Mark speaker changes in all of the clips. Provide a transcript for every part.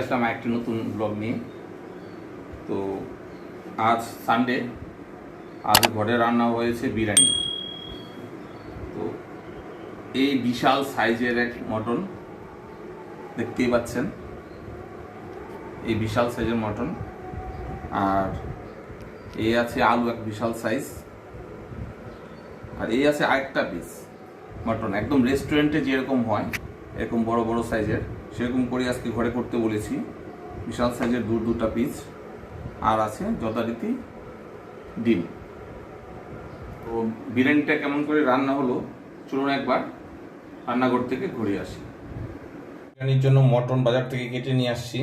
Speaker 1: আসলাম একটি নতুন ব্লগ নিয়ে। তো আজ সানডে, আজ ঘরে রান্না হয়েছে বিরিয়ানি। তো এই বিশাল সাইজের এক মটন দেখতেই পাচ্ছেন, এই বিশাল সাইজের মটন। আর এই আছে আলু এক বিশাল সাইজ, আর এই আছে আরেকটা পিস মটন, একদম রেস্টুরেন্টে যেরকম হয় এরকম বড় বড় সাইজের, সেরকম করে আজকে ঘরে করতে বলেছি। বিশাল সাইজের দুটা পিস, আর আছে যথারীতি ডিম। তো বিরিয়ানিটা কেমন করে রান্না হলো চলুন একবার রান্নাঘর থেকে ঘুরে আসি। বিরিয়ানির জন্য মটন বাজার থেকে কেটে নিয়ে আসছি।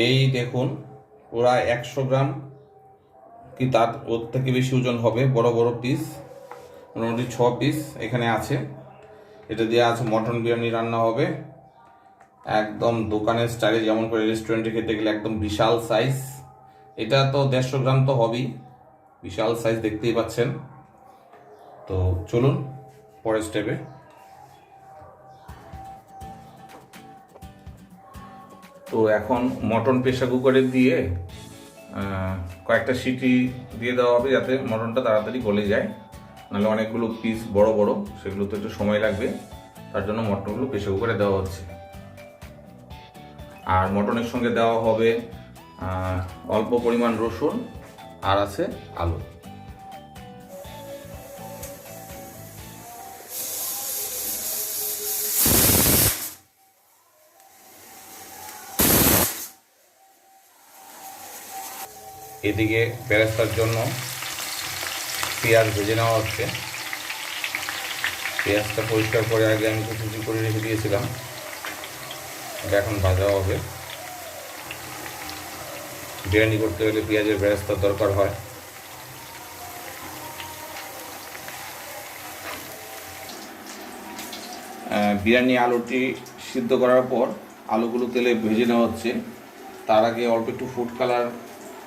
Speaker 1: এই দেখুন, প্রায় 100 গ্রাম কি তার ওর থেকে বেশি ওজন হবে, বড় বড় পিস, মোটামুটি 6 পিস এখানে আছে। এটা দিয়ে আছে মটন বিরিয়ানি রান্না হবে, একদম দোকানের স্টাইলে, যেমন করে রেস্টুরেন্টে খেতে গেলে একদম বিশাল সাইজ। এটা তো 150 গ্রাম তো হবেই, বিশাল সাইজ দেখতেই পাচ্ছেন। তো চলুন পরের স্টেপে। তো এখন মটন প্রেসার কুকারে দিয়ে কয়েকটা সিটি দিয়ে দেওয়া হবে, যাতে মটনটা তাড়াতাড়ি গলে যায়। নাহলে অনেকগুলো পিস বড় বড়, সেগুলো তো একটু সময় লাগবে, তার জন্য মটনগুলো প্রেসার কুকারে দেওয়া হচ্ছে। আর মটনের সঙ্গে দেওয়া হবে অল্প পরিমাণ রসুন, আর আছে আলু। এদিকে বেরেস্তার জন্য পেঁয়াজ ভেজে নেওয়া হচ্ছে। পেঁয়াজটা পরিষ্কার করে আগে আমি কুচি করে রেখে দিয়েছিলাম, এটা এখন ভাজা হবে। বিরিয়ানি করতে হলে পেঁয়াজের বেরেস্তার দরকার হয়। বিরিয়ানি আলুটি সিদ্ধ করার পর আলুগুলো তেলে ভেজে নেওয়া হচ্ছে। তার আগে অল্প একটু ফুড কালার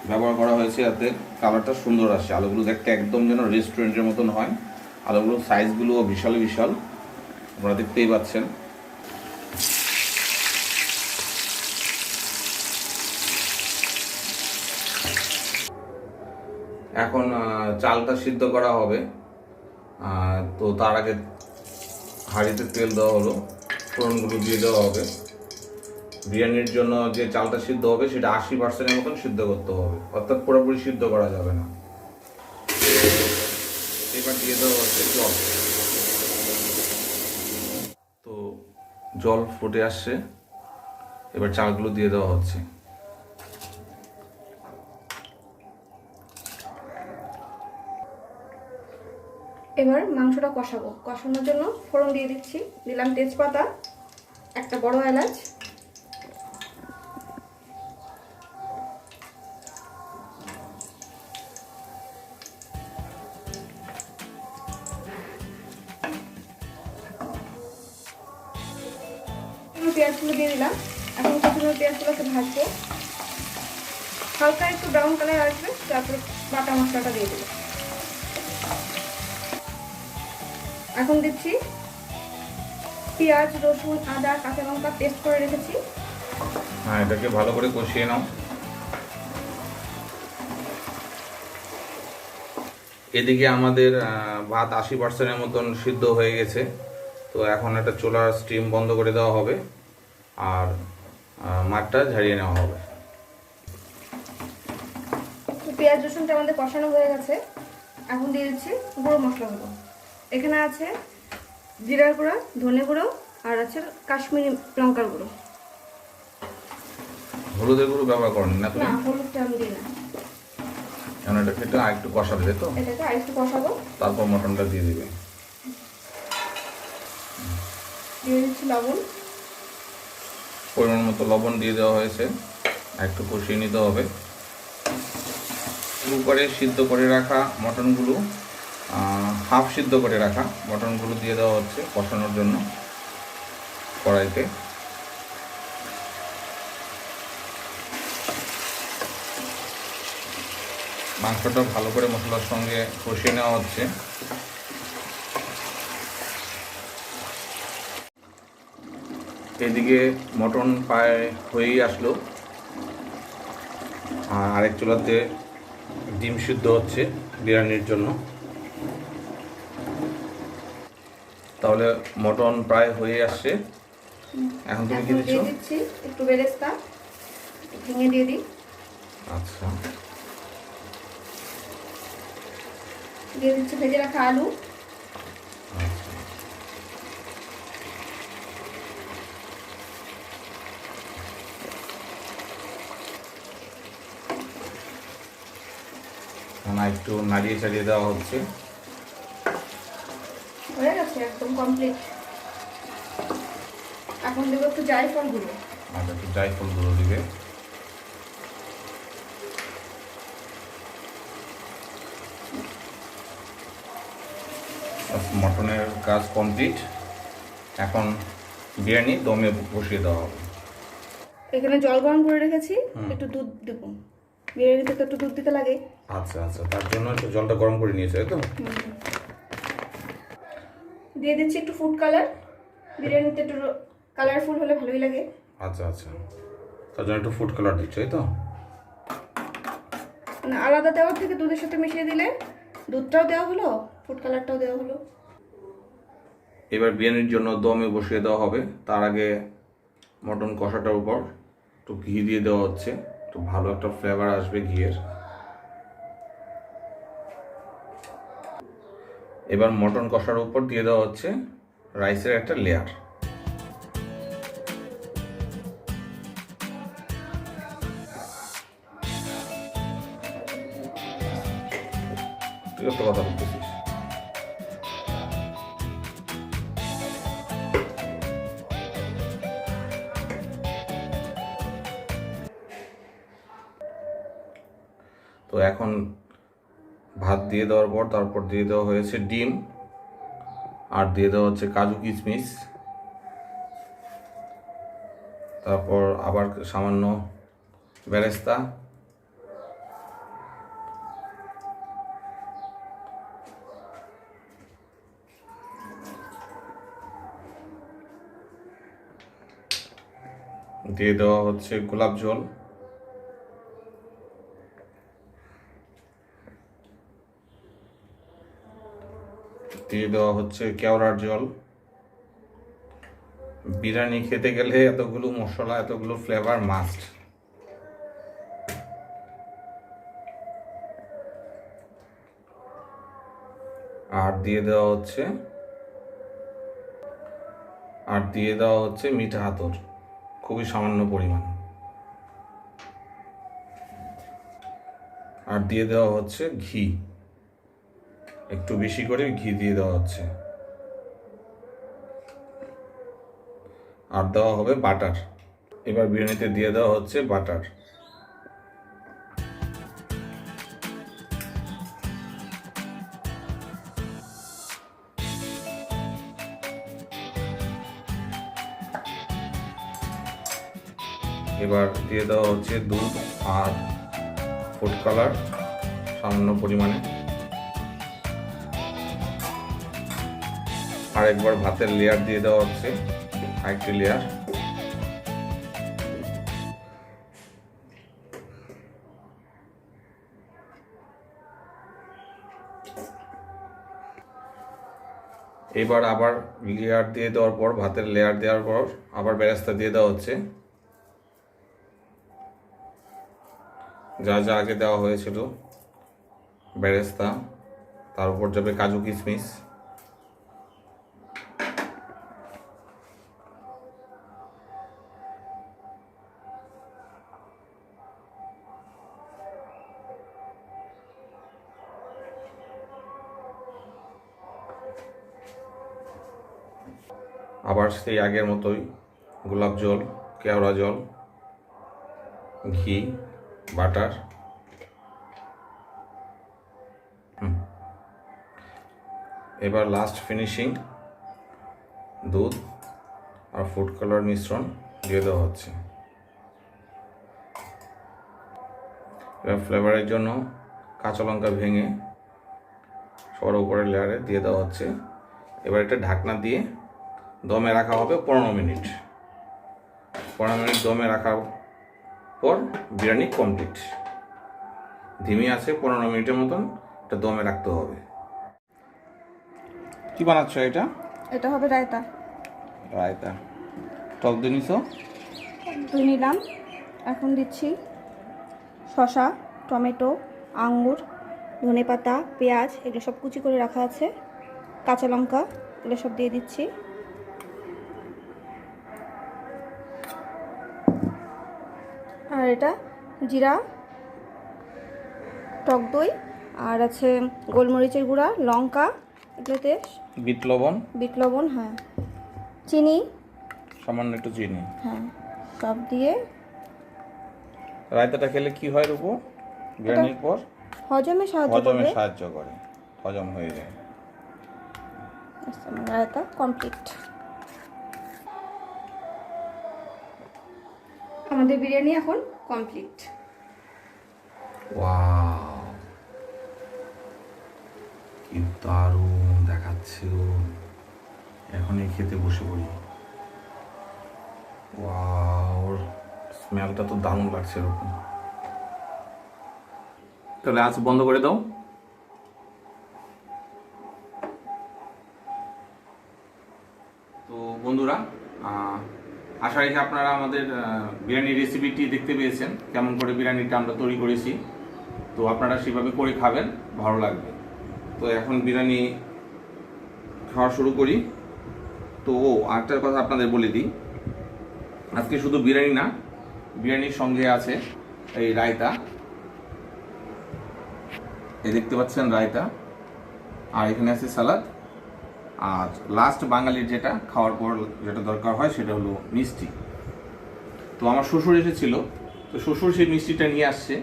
Speaker 1: ব্যবহার করা হয়েছে, যাতে কালারটা সুন্দর আসে। আলুগুলো দেখতে একদম যেন রেস্টুরেন্টের মতন হয়। আলুগুলোর সাইজগুলোও বিশাল বিশাল, আপনারা দেখতেই পাচ্ছেন। এখন চালটা সিদ্ধ করা হবে। তো তার আগে হাঁড়িতে তেল দেওয়া হলো, ফোড়নগুলো দিয়ে দেওয়া হবে। বিরিয়ানির জন্য যে চালটা সিদ্ধ হবে সেটা 80% মতন সিদ্ধ করতে হবে, অর্থাৎ পুরোপুরি সিদ্ধ করা যাবে না। এবার দিয়ে দেওয়া হচ্ছে জল। তো জল ফুটে আসছে, এবার চালগুলো দিয়ে দেওয়া হচ্ছে।
Speaker 2: এবার মাংসটা কষাবো। কষানোর জন্য ফোড়ন দিয়ে দিচ্ছি, দিলাম তেজপাতা, একটা বড় এলাচ, পেঁয়াজগুলো দিয়ে দিলাম। এখন প্রথমে পেঁয়াজগুলোকে ভাজবো, হালকা একটু ব্রাউন কালার আসবে, তারপরে বাটা মশলাটা দিয়ে দেবো। এখন দিচ্ছি পেঁয়াজ, রসুন, আদা, কাঁচা লঙ্কা পেস্ট করে রেখেছি।
Speaker 1: হ্যাঁ, এটাকে ভালো করে কষিয়ে নাও। এদিকে আমাদের ভাত 80% মতন সিদ্ধ হয়ে গেছে। তো এখন একটা চুলার স্টিম বন্ধ করে দেওয়া হবে, আর মাঠটা ঝারিয়ে নেওয়া হবে।
Speaker 2: পেঁয়াজ রসুনটা আমাদের কষানো হয়ে গেছে। এখন দিয়ে দিচ্ছি গুঁড়ো মশলাগুলো। এখানে আছে জিরার গুঁড়ো, ধনে গুঁড়ো, আর আছে কাশ্মীরি লঙ্কার গুঁড়ো।
Speaker 1: হলুদের গুঁড়ো ব্যবহার করেন না তুমি?
Speaker 2: না, হলুদটা আমি দিই না,
Speaker 1: কারণ এটা খেতে আরেকটু কষাবে, তাই তো?
Speaker 2: এটাকে আরেকটু কষাবো,
Speaker 1: তারপর মটনটা দিয়ে দিবে।
Speaker 2: দিয়ে দিচ্ছি লবণ,
Speaker 1: পরিমাণ মতো লবণ দিয়ে দেওয়া হয়েছে। একটু কষিয়ে নিতে হবে। কুকারে সিদ্ধ করে রাখা মটনগুলো, হাফ সিদ্ধ করে রাখা মটনগুলো দিয়ে দেওয়া হচ্ছে কষানোর জন্য কড়াইতে। মাংসটা ভালো করে মশলার সঙ্গে কষিয়ে নেওয়া হচ্ছে। এদিকে মটন প্রায় হয়েই আসলো, আর আরেক চুলাতে ডিম সিদ্ধ হচ্ছে বিরিয়ানির জন্য। তাহলে মটন প্রায় হয়ে আসছে। এখন তুমি কি
Speaker 2: এখন
Speaker 1: দিচ্ছ?
Speaker 2: দিয়ে দিচ্ছি একটু বেরেস্তা, ভেঙে দিয়ে দিই।
Speaker 1: আচ্ছা,
Speaker 2: দিয়ে দিচ্ছি ভেজে রাখা আলু।
Speaker 1: একটু নাড়িয়ে চাড়িয়ে দেওয়া হচ্ছে।
Speaker 2: হয়ে গেছে, একদম কমপ্লিট। এখন দেবো একটু জায়ফল গুঁড়ো।
Speaker 1: আর একটু জায়ফল গুঁড়ো দিবে। মটনের কাজ কমপ্লিট। এখন বিরিয়ানি দমে বসিয়ে দেওয়া হবে।
Speaker 2: এখানে জল গরম করে রেখেছি, একটু দুধ দেবো। বিরিয়ানিতে তো একটু দুধ দিতে লাগে।
Speaker 1: আচ্ছা আচ্ছা, তার জন্য একটু জলটা গরম করে নিয়েছে, তাই তো?
Speaker 2: দিয়ে দিচ্ছি একটু ফুড কালার। বিরিয়ানিতে একটু কালারফুল হলে ভালোই লাগে।
Speaker 1: আচ্ছা আচ্ছা, তার জন্য একটু ফুড কালার দিচ্ছ, তাই তো?
Speaker 2: মানে আলাদা দেওয়ার থেকে দুধের সাথে মিশিয়ে দিলে দুধটাও দেওয়া হলো, ফুড কালারটাও দেওয়া হলো।
Speaker 1: এবার বিরিয়ানির জন্য দমে বসিয়ে দেওয়া হবে। তার আগে মটন কষাটার উপর একটু ঘি দিয়ে দেওয়া হচ্ছে, একটু ভালো একটা ফ্লেভার আসবে ঘিয়ের। এবার মটন কষার উপর দিয়ে দেওয়া হচ্ছে রাইসের একটা লেয়ার। তুই একটা কথা বলতেছিস। তো এখন ভাত দিয়ে দেওয়ার পর তারপর দিয়ে দেওয়া হয়েছে ডিম, আর দিয়ে দেওয়া হচ্ছে কাজু কিশমিশ, তারপর আবার সামান্য বেরেস্তা, দিয়ে দেওয়া হচ্ছে গোলাপ জল, দিয়ে দেওয়া হচ্ছে কেওড়ার জল। বিরিয়ানি খেতে গেলে এতগুলো মশলা, এতগুলো ফ্লেভার মাস্ট। আর দিয়ে দেওয়া হচ্ছে মিঠা আতর, খুবই সামান্য পরিমাণ। আর দিয়ে দেওয়া হচ্ছে ঘি, একটু বেশি করে ঘি দিয়ে দেওয়া হচ্ছে। আর দেওয়া হবে বাটার। এবার বিরিয়ানিতে দিয়ে দেওয়া হচ্ছে বাটার। এবার দিয়ে দেওয়া হচ্ছে দুধ আর ফুড কালার সামান্য পরিমাণে। আর একবার ভাতের লেয়ার দিয়ে দেওয়া হচ্ছে, আরেকটি লেয়ার। এবার আবার লেয়ার দিয়ে দেওয়ার পর, ভাতের লেয়ার দেওয়ার পর আবার বেরেস্তা দিয়ে দেওয়া হচ্ছে, যা যা আগে দেওয়া হয়েছিল বেরেস্তা, তার উপর যাবে কাজু কিশমিশ। আবার সেই আগের মতোই গোলাপ জল, কেওড়া জল, ঘি, বাটার। এবার লাস্ট ফিনিশিং দুধ আর ফুড কালার মিশ্রণ দিয়ে দেওয়া হচ্ছে। এবার ফ্লেভারের জন্য কাঁচা লঙ্কা ভেঙে সবার উপরের লেয়ারে দিয়ে দেওয়া হচ্ছে। এবার এটা ঢাকনা দিয়ে দমে রাখা হবে 15 মিনিট। 15 মিনিট দমে রাখার পর বিরিয়ানি কমপ্লিট। ধিমি আছে 15 মিনিটের মতন এটা দমে রাখতে হবে। কি বানাচ্ছ এটা?
Speaker 2: এটা হবে রায়তা।
Speaker 1: রায়তা টক দিয়ে নিছো?
Speaker 2: দই নিলাম। এখন দিচ্ছি শসা, টমেটো, আঙ্গুর, ধনেপাতা, পেঁয়াজ, এগুলো সব কুচি করে রাখা আছে, কাঁচা লঙ্কা, এগুলো সব দিয়ে দিচ্ছি। আর এটা জিরা, টক দই, আর আছে গোলমরিচের গুঁড়া, লঙ্কা, এগুলোতে
Speaker 1: বিট লবণ,
Speaker 2: হ্যাঁ, চিনি,
Speaker 1: সামান্য একটু চিনি,
Speaker 2: হ্যাঁ, সব দিয়ে।
Speaker 1: রায়তাটা খেলে কি হয় রূপো? বিরিয়ানির পর
Speaker 2: হজমে
Speaker 1: সাহায্য করে, হজম হয়ে যায়।
Speaker 2: রায়তা কমপ্লিট। আমাদের বিরিয়ানি এখন কমপ্লিট।
Speaker 1: ওয়াও, কি দারুণ দেখাচ্ছে। এখনই খেতে বসে পড়ি। ওয়াও, স্মেলটা তো দারুণ লাগছে এরকম। তাহলে আজ বন্ধ করে দাও। তো বন্ধুরা, আশা রাখি আপনারা আমাদের বিরিয়ানির রেসিপিটি দেখতে পেয়েছেন, কেমন করে বিরিয়ানিটা আমরা তৈরি করেছি। তো আপনারা সেভাবে করে খাবেন, ভালো লাগবে। তো এখন বিরিয়ানি খাওয়া শুরু করি। তো আরেকটা কথা আপনাদের বলে দিই, আজকে শুধু বিরিয়ানি না, বিরিয়ানির সঙ্গে আছে এই রায়তা, এই দেখতে পাচ্ছেন রায়তা, আর এখানে আছে সালাদ, আর লাস্ট বাঙালির যেটা খাওয়ার পর যেটা দরকার হয় সেটা হলো মিষ্টি। তো আমার শ্বশুর এসেছিল, তো শ্বশুর সেই মিষ্টিটা নিয়ে আসছে।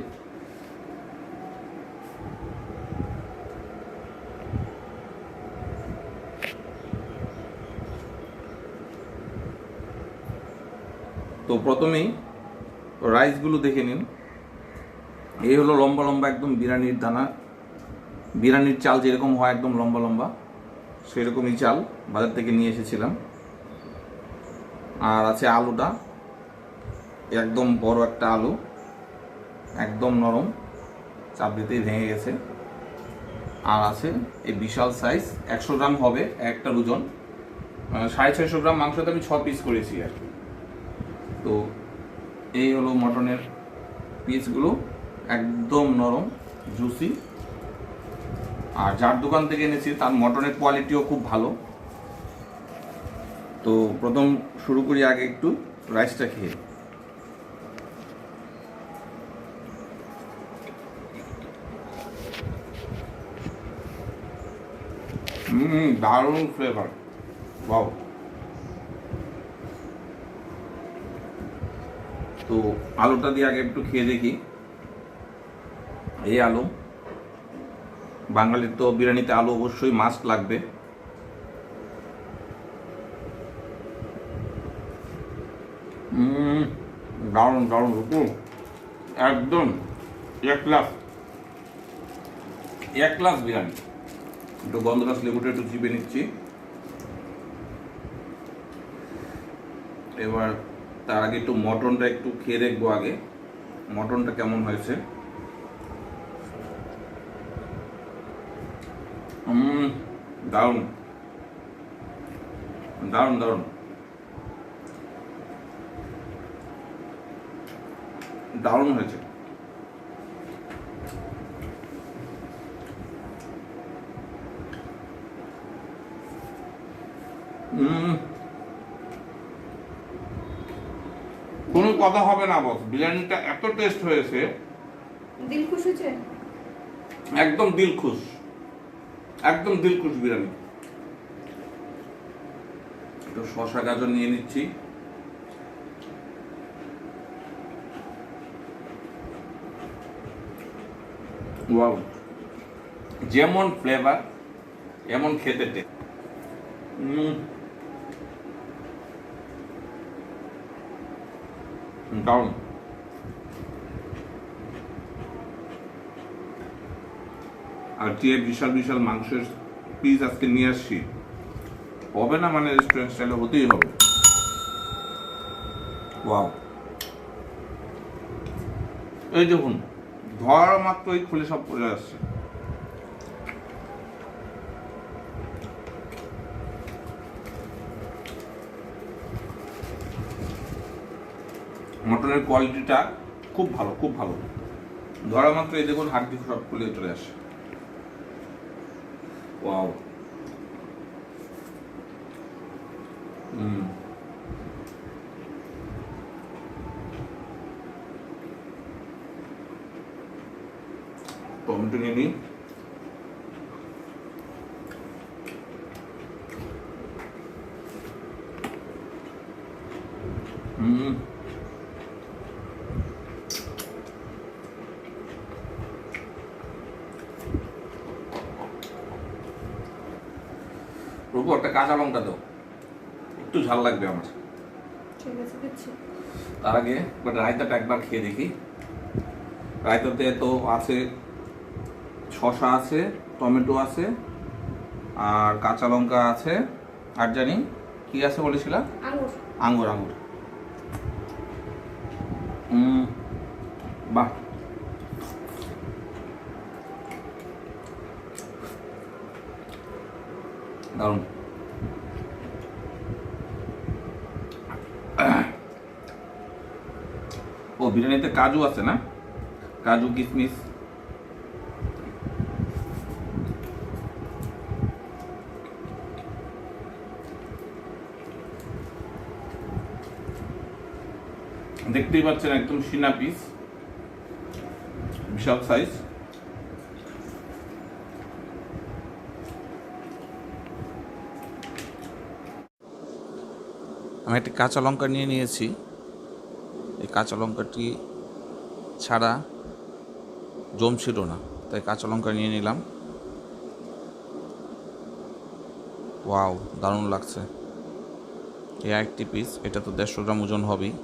Speaker 1: তো প্রথমেই রাইসগুলো দেখে নিন। এই হলো লম্বা লম্বা একদম বিরিয়ানির দানা, বিরিয়ানির চাল যেরকম হয় একদম লম্বা লম্বা, সেরকমই চাল বাজার থেকে নিয়ে এসেছিলাম। আর আছে আলুটা, একদম বড় একটা আলু, একদম নরম, চাপ দিতেই ভেঙে গেছে। আর আছে এই বিশাল সাইজ, 100 গ্রাম হবে একটা ওজন, 650 গ্রাম মাংসতে আমি 6 পিস করেছি আর কি। তো এই হলো মটনের পিসগুলো, একদম নরম, জুসি। আর যার দোকান থেকে এনেছি তার মটনের কোয়ালিটিও খুব ভালো। তো প্রথম শুরু করি আগে একটু রাইসটা খেয়ে। দারুণ ফ্লেভার, ওয়াও। তো আলুটা দিয়ে আগে একটু খেয়ে দেখি। এই আলু, বাঙালির তো বিরিয়ানিতে আলু অবশ্যই মাস্ট লাগবে। দারুণ দারুণ, একদম এক ক্লাস বিরিয়ানি। একটু গন্ধরাস লেবুটা একটু চিপে নিচ্ছি। এবার তার আগে একটু মটনটা একটু খেয়ে দেখবো আগে, মটনটা কেমন হয়েছে। দারুণ দারুণ দারুণ, দারুণ হয়েছে। কোনো কথা হবে না বস, বিরিয়ানিটা এত টেস্ট হয়েছে,
Speaker 2: দিল খুশ হয়েছে,
Speaker 1: একদম দিল খুশ, একদম দিল খুশ বিরিয়ানি। একটু শসা গাজর নিয়ে নিচ্ছি। ওয়াও, যেমন ফ্লেভার এমন খেতে টেস্ট। দারুণ। আর যে বিশাল বিশাল মাংসের পিস আজকে নিয়ে আসছি, হবে না মানে রেস্টুরেন্ট স্টাইলে হতেই হবে। ওয়াও, এই দেখুন ধরা মাত্রই খুলে সব পড়ে আসছে। মটনের কোয়ালিটিটা খুব ভালো, খুব ভালো। ধরা মাত্র এই দেখুন হাড্ডি সব খুলে চলে আসে। ওয়াও। টমেটো নিয়ে নিই। প্রভু একটা কাঁচা লঙ্কা দাও, একটু ঝাল লাগবে আমার।
Speaker 2: ঠিক আছে, দিচ্ছি।
Speaker 1: তার আগে রায়তাটা একবার খেয়ে দেখি। রায়তাতে তো আছে শসা আছে, টমেটো আছে, আর কাঁচা লঙ্কা আছে, আর জানি কি আছে বলেছিলাম,
Speaker 2: আঙুর।
Speaker 1: আঙুর। আঙুর, বাহ, দারুণ। ও বিরিয়ানিতে কাজু আছে না, কাজু কিশমিশ। দেখতেই পাচ্ছেন একদম সিনা পিস, বিশাল সাইজ। আমি একটি কাঁচা লঙ্কা নিয়ে নিয়েছি। এই কাঁচা লঙ্কাটি ছাড়া জমছিল না, তাই কাঁচা লঙ্কা নিয়ে নিলাম। ওয়াও, দারুণ লাগছে। এই একটি পিস, এটা তো 150 গ্রাম ওজন হবেই।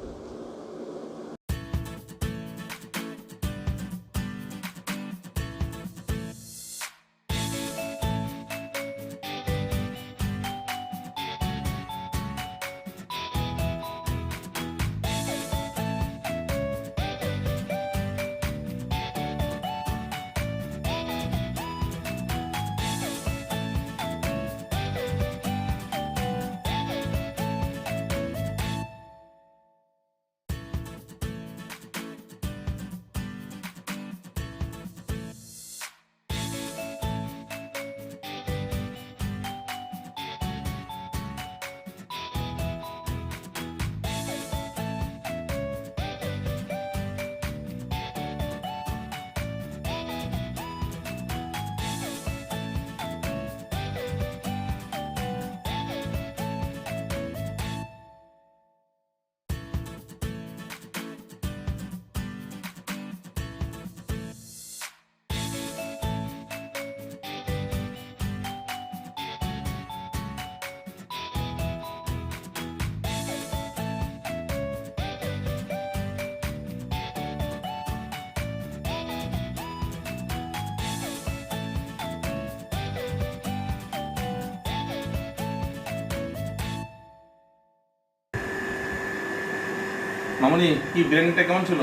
Speaker 1: মামনি, কি বিরিয়ানিটা কেমন ছিল?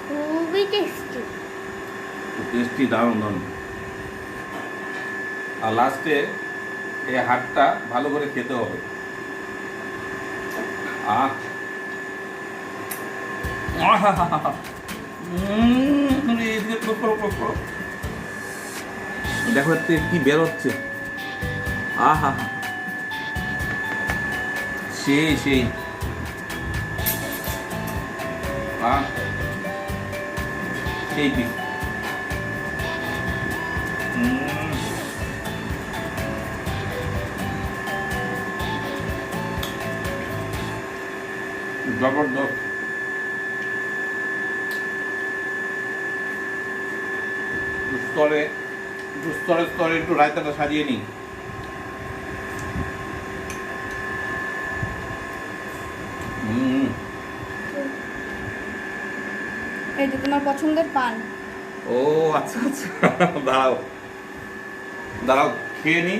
Speaker 3: খুবই টেস্টি।
Speaker 1: টেস্টি, দারুণ দারুণ। আর লাস্টে এই হাড়টা ভালো করে খেতে হবে। দেখো এতে কি বের হচ্ছে। আহা, সেই সেই। সেই পিস। জবরদস্ত। স্তরে স্তরে স্তরে একটু রায়তাটা সাজিয়ে নিই।
Speaker 2: এই যে তোমার পছন্দের পান।
Speaker 1: ও আচ্ছা আচ্ছা, দাঁড়াও দাঁড়াও, খেয়ে নি।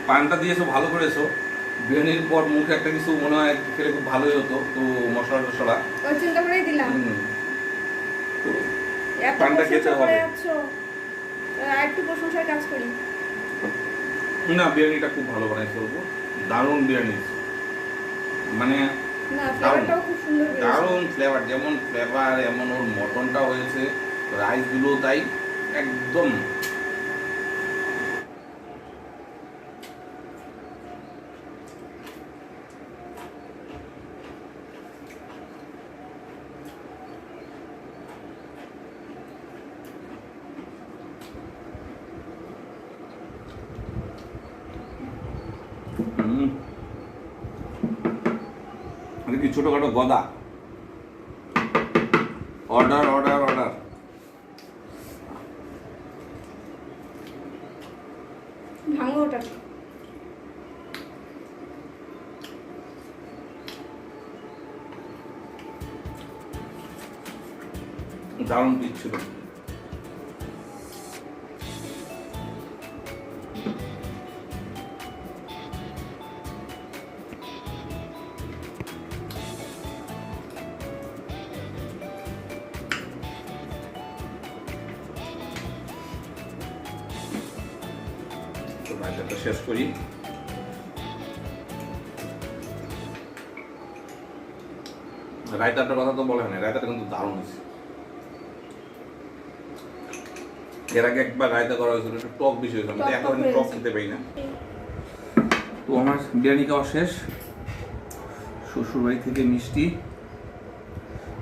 Speaker 1: পানটা দিয়েছো, ভালো করেছো। বিরিয়ানির পর মুখে একটা কিছু মনে হয় খেলে খুব ভালোই হতো, তো মশলা টশলা
Speaker 2: ওই চিন্তা করেই দিলাম।
Speaker 1: তো
Speaker 2: এত
Speaker 1: পানটা খেতে
Speaker 2: প্রশংসা করে
Speaker 1: হবে।
Speaker 2: যাচ্ছ, আর একটু প্রশংসার কাজ করি।
Speaker 1: না, বিরিয়ানিটা খুব ভালো বানাইছে বলবো, দারুণ বিরিয়ানি, মানে
Speaker 2: না, ফ্লেভারটাও খুব সুন্দর বেরিয়েছে।
Speaker 1: দারুণ ফ্লেভার, যেমন ফ্লেভার এমন ওর মটনটা হয়েছে, রাইসগুলো তাই একদম। এটা কি ছোটখাটো গদা, অর্ডার অর্ডার অর্ডার।
Speaker 2: ভাঙো ওটা।
Speaker 1: দারুণ পিস ছিল। তো রাইতাটা শেষ করি। রায়তাটার কথা তো বলে না, রায়তাটা কিন্তু দারুণ হয়েছে। এর আগে একবার রায়তা করা হয়েছিল, একটু টক বেশি হয়েছিল, আমি এখন টক খেতে পাই না। তো আমার বিরিয়ানি খাওয়া শেষ, শ্বশুরবাড়ি থেকে মিষ্টি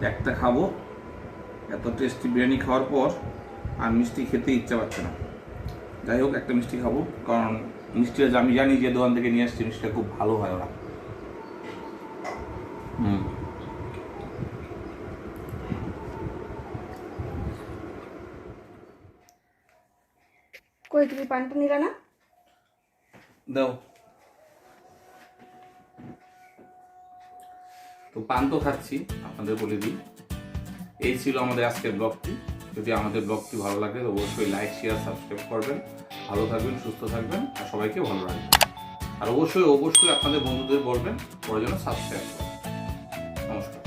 Speaker 1: একটা খাবো। এত টেস্টি বিরিয়ানি খাওয়ার পর আর মিষ্টি খেতে ইচ্ছা পাচ্ছে না। যাই হোক, একটা মিষ্টি খাবো, কারণ মিষ্টিটা আমি জানি যে দোকান থেকে নিয়ে আসছি মিষ্টিটা খুব ভালো হয় ওরা।
Speaker 2: কই তুমি পানটা নিলা না?
Speaker 1: দাও। তো পান তো খাচ্ছি, আপনাদের বলে দিই। এই ছিল আমাদের আজকের ব্লগটি। যদি আমাদের ব্লগটি ভালো লাগে তো অবশ্যই লাইক, শেয়ার, সাবস্ক্রাইব করবেন। ভালো থাকবেন, সুস্থ থাকবেন, আর সবাইকে ভালো রাখবেন। আর অবশ্যই অবশ্যই আপনাদের বন্ধুদের বলবেন ওরা যেন সাবস্ক্রাইব করে। নমস্কার।